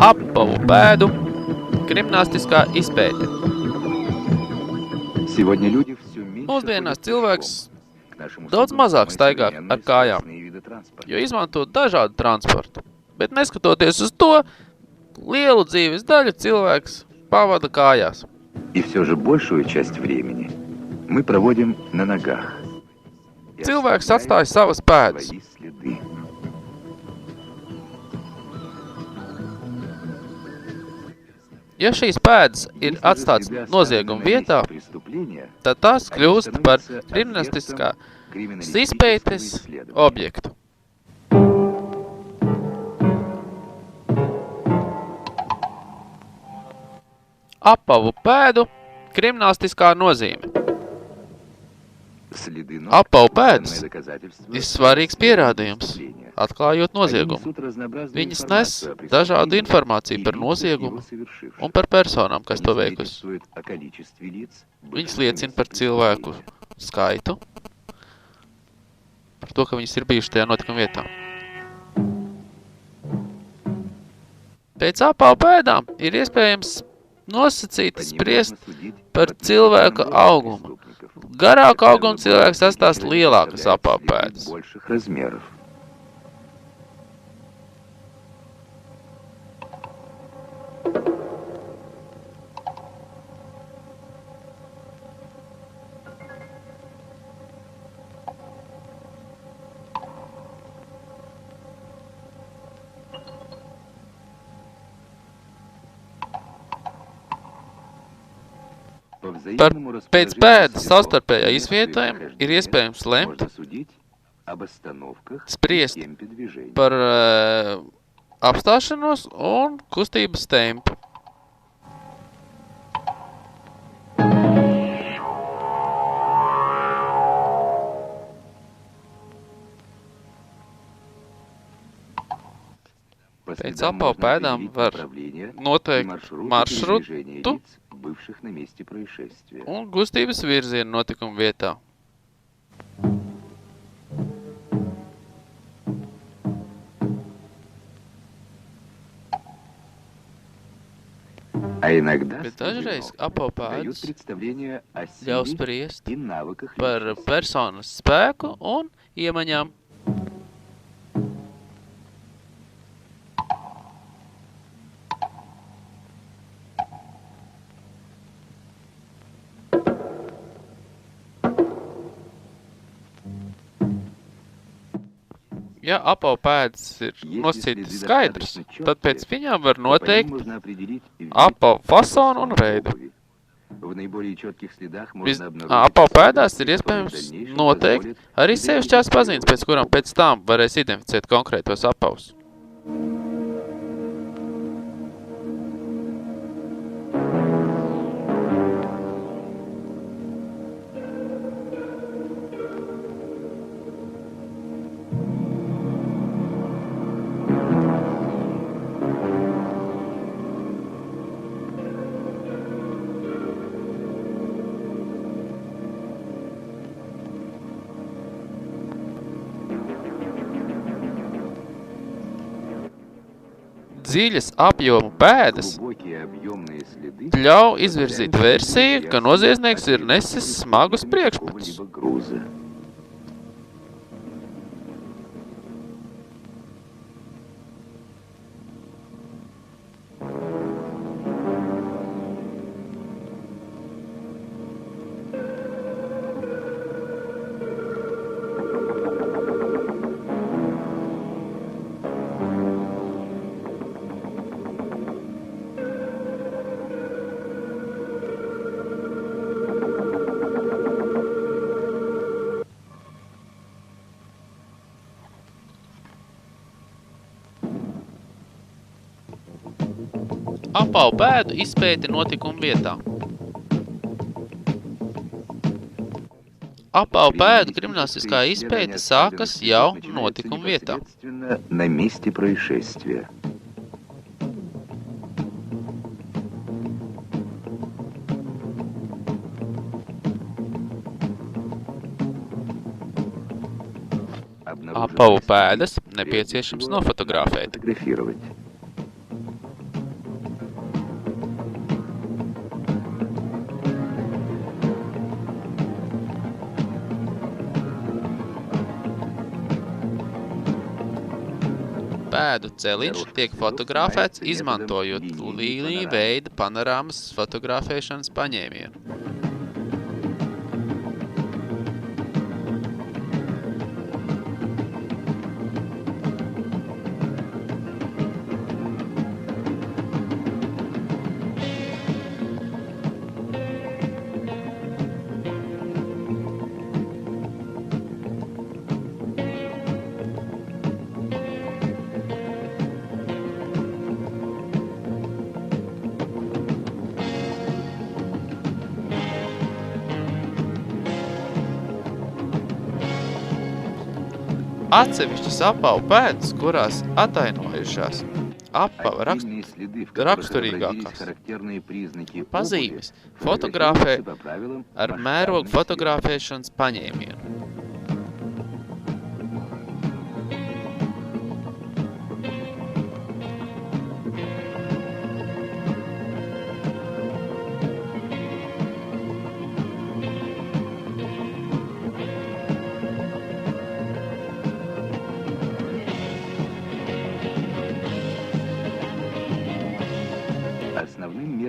Apavu pēdu kriminālistiskā izpēte. Mūsdienās cilvēks daudz mazāk staigā ar kājām, jo izmanto dažādu transportu. Bet neskatoties uz to, lielu dzīves daļu cilvēks pavada kājās. И все же большую часть времени мы проводим на ногах. Cilvēks atstāja savas pēdas. Ja šīs pēdas ir atstātas nozieguma vietā, tad tās kļūst par kriminālistiskā izpētes objektu. Apavu pēdu kriminālistiskā nozīme. Apavu pēdas ir svarīgs pierādījums, atklājot noziegumu. Viņas nes dažādu informāciju par noziegumu un par personām, kas to veikusi. Viņas liecina par cilvēku skaitu, par to, ka viņas ir bijuši tajā notikuma vietā. Pēc apavu pēdām ir iespējams nosacīti spriest par cilvēka augumu. Garāku augumu cilvēks sastās lielākas apavu pēdas. Pēc pēdas savstarpējā izvietojuma ir iespējams lemt, spriest par apstāšanos un kustības tempu. Pēc apavu pēdām var noteikt maršrutu un kustības virzienu notikuma vietā. Bet dažreiz apavu pēdas ļauj spriest par personas spēku un iemaņām. Ja apavu pēdas ir nosacītas skaidrs, tad pēc viņām var noteikt apavu fasonu un veidu. Apavu pēdās ir iespējams noteikt arī sevišķās pazīmes, pēc kurām pēc tām varēs identificēt konkrētos apavus. Dziļas apjoma pēdas ļauj izvirzīt versiju, ka noziedznieks ir nesis smagus priekšmetus. Apavu pēdu izpēte notikuma vietā. Apavu pēdu kriminālistiskā izpēte sākas jau notikuma vietā. На месте происшествия. Apavu pēdas nepieciešams nofotografēt. Pēdu celiņš tiek fotografēts, izmantojot līniju veida panorāmas fotografēšanas paņēmienu. Atsevišķas apavu pēdas, kurās atainojušās apava raksturīgākās pazīmes, fotografē ar mērogu fotografēšanas paņēmienu.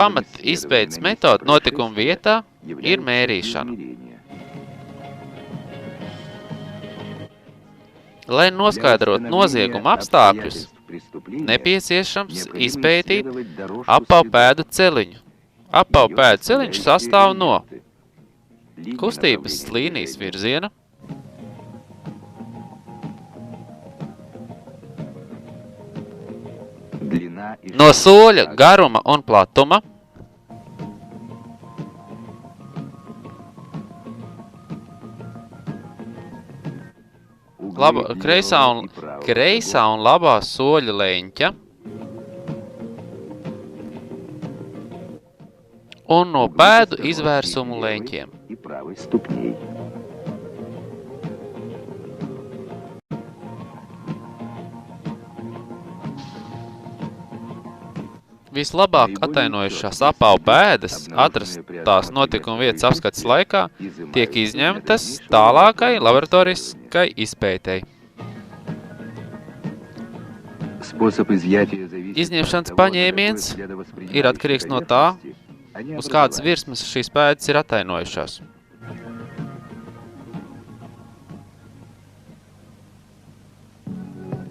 Pamat izpētes metoda notikuma vietā ir mērīšana. Lai noskaidrot nozieguma apstākļus, nepieciešams izpētīt apavu pēdu celiņu. Apavu pēdu celiņš sastāv no kustības līnijas virziena, no soļa garuma un platuma, kreisā un labā soļa leņķa un no pēdu izvērsumu leņķiem. Vislabāk atainojušās apavu pēdas, atrastās notikuma vietas apskates laikā, tiek izņemtas tālākai laboratoriskai izpētei. Izņemšanas paņēmiens ir atkarīgs no tā, uz kādas virsmas šīs pēdas ir atainojušās.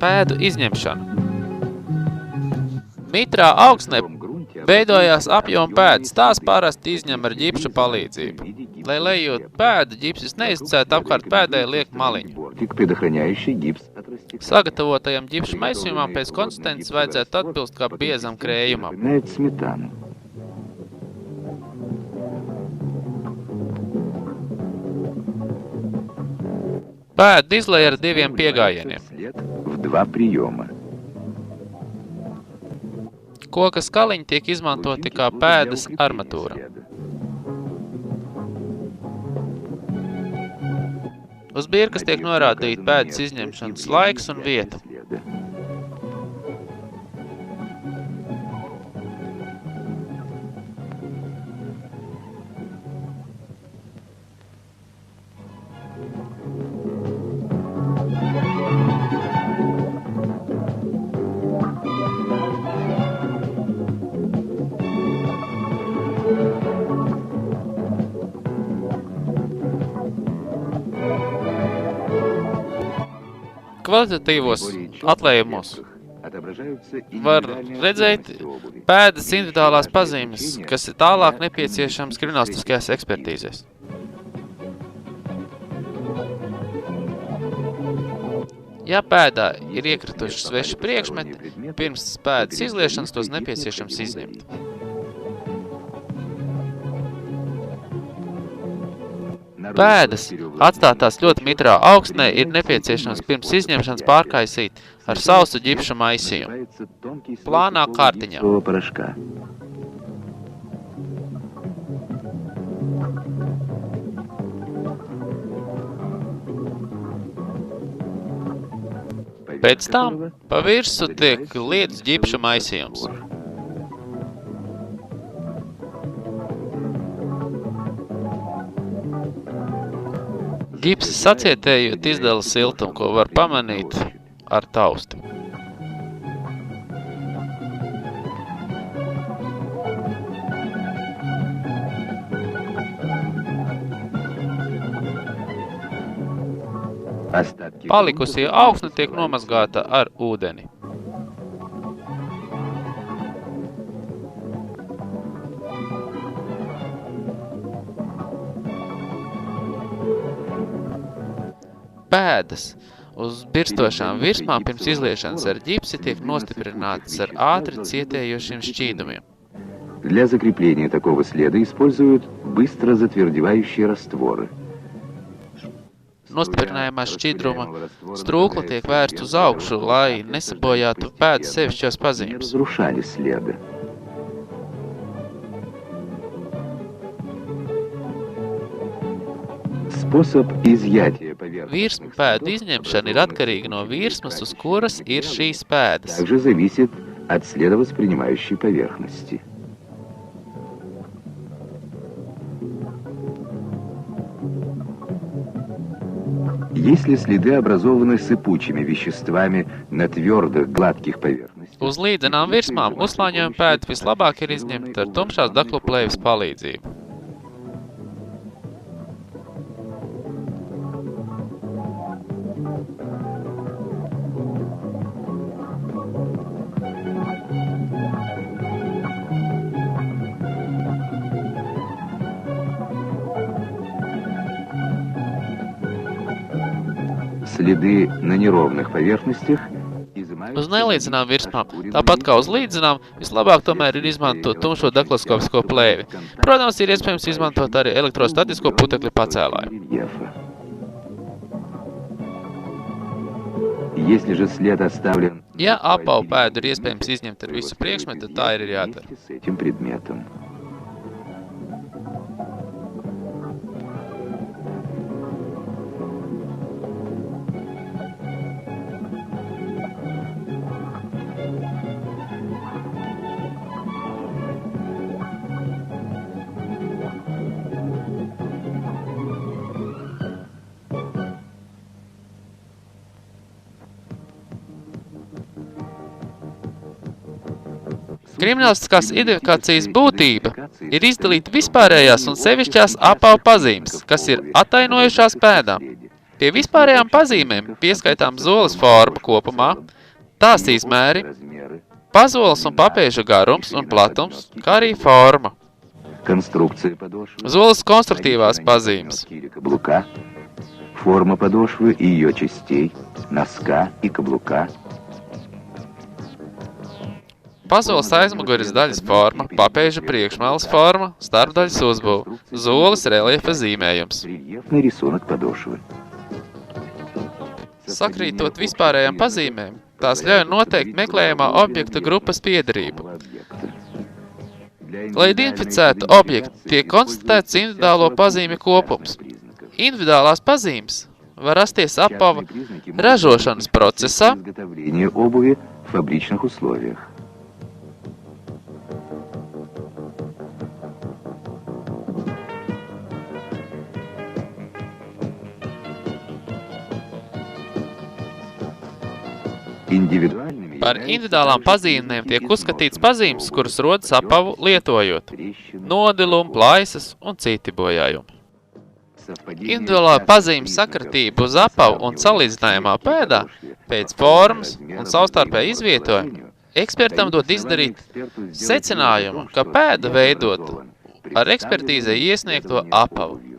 Pēdu izņemšana. Mitrā augsnē veidojās apjoma pēdas, tās parasti izņem ar ģipša palīdzību. Lai lejot pēdu, ģipsis neizcēt apkārt pēdē liek maliņu. Sagatavotajam ģipša maisījumam pēc konsistences vajadzētu atbilst kā biezam krējumam. Pēdu izlej ar 2 piegājieniem. Koka skaliņi tiek izmantoti kā pēdas armatūra. Uz birkas tiek norādīta pēdas izņemšanas laiks un vieta. Kvalitatīvos atlējumos var redzēt pēdas individuālās pazīmes, kas ir tālāk nepieciešams kriminālistiskajās ekspertīzēs. Ja pēdā ir iekrituši sveši priekšmeti, pirms pēdas izliešanas tos nepieciešams izņemt. Pēdas, atstātās ļoti mitrā augstnē, ir nepieciešams pirms izņemšanas pārkaisīt ar sausu ģipša maisījumu, plānā kārtiņā. Pēc tam pa virsu tiek lietas ģipša maisījums. Ģipsi sacietējot izdala siltumu, ko var pamanīt ar tausti. Palikusī augsne tiek nomazgāta ar ūdeni. Pēdas uz birstošām virsmām pirms izliešanas ar ģipsi tiek nostiprinātas ar ātri cietējošiem šķīdumiem. Для закрепления такого следа используют быстро затвердевающие растворы. Nostiprinājumā šķidruma strūkla tiek vērsta uz augšu, lai nesabojātu pēdas sevišķos pazīmes. Разрушали следы. Способ изъятия поверхности Virsmu pēdu izņemšana ir atkarīga no virsmas, uz kuras ir šīs pēdas. также зависит от следовоспринимающей поверхности. Если следы образованы сыпучими веществами на твердых, гладких поверхностях, Uz līdzenām virsmām uzslāņojuma pēda vislabāk ir izņemta ar tumšās dakloplēves palīdzību. следы на неровных поверхностях Uz nelīdzenām virsmām, tāpat kā uz līdzenām, vislabāk tomēr ir izmantot tumšo dakloskopisko plēvi. Protams, ir iespējams izmantot arī elektrostatisko putekļu pacēlāju. рельефа. Если же след оставлен Ja apavu pēdu ir iespējams izņemt ar visu priekšmetu, tad tā ir jādara. вместе с этим предметом. Kriminālistiskās identifikācijas būtība ir izdalīt vispārējās un sevišķās apavu pazīmes, kas ir atainojušās pēdām. Pie vispārējām pazīmēm pieskaitām zoles forma kopumā, tās izmēri, pazoles un papēža garums un platums, kā arī forma. Конструкция подошвы, Zoles konstruktīvās pazīmes. носки или каблука, форма подошвы и ее частей, носка и каблука, Pazoles aizmuguras daļas forma, papēža priekšmalas forma, starpdaļas uzbūve, zoles reliefa zīmējums. рельефный рисунок подошвы. Sakrītot vispārējām pazīmēm, tās ļauj noteikt meklējumā objekta grupas piederību. Lai identificētu objektu, tiek konstatēts individuālo pazīmi kopums. Individuālās pazīmes var rasties apava ražošanas procesā, Изготовление обуви в фабричных условиях. Индивидуальными par individuālām pazīmēm tiek uzskatīts pazīmes, kuras rodas apavu lietojot, nodilumi, plaisas un citi bojājumi. Individuālā pazīme sakratība uz apavu un salīdzinājumā pēdā pēc formas un savstarpēji izvietojuma ekspertam dod izdarīt secinājumu, ka pēda veidot ar ekspertīzei iesniegto apavu.